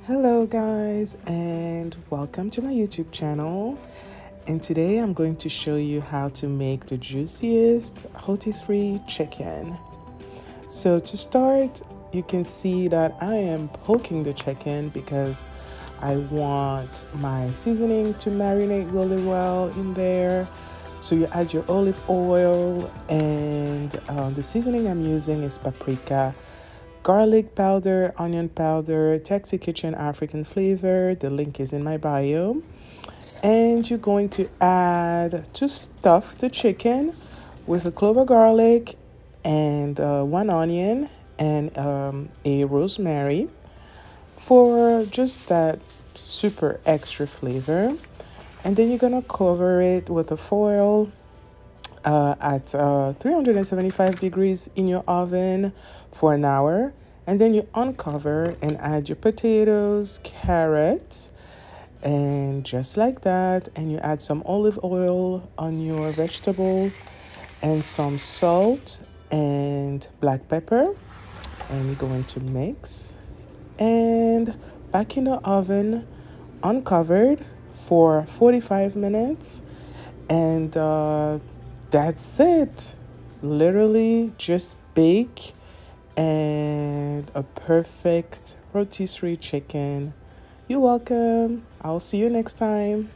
Hello guys, and welcome to my YouTube channel. And today I'm going to show you how to make the juiciest rotisserie chicken. So to start, you can see that I am poking the chicken because I want my seasoning to marinate really well in there. So you add your olive oil, and the seasoning I'm using is paprika, garlic powder, onion powder, Texy Kitchen African flavor. The link is in my bio. And you're going to add, to stuff the chicken, with a clove of garlic and one onion and a rosemary for just that super extra flavor. And then you're gonna cover it with a foil at 375 degrees in your oven for an hour. And then you uncover and add your potatoes, carrots, and just like that. And you add some olive oil on your vegetables and some salt and black pepper. And you're going to mix. And back in the oven, uncovered for 45 minutes. And that's it. Literally just bake and a perfect rotisserie chicken. You're welcome. I'll see you next time.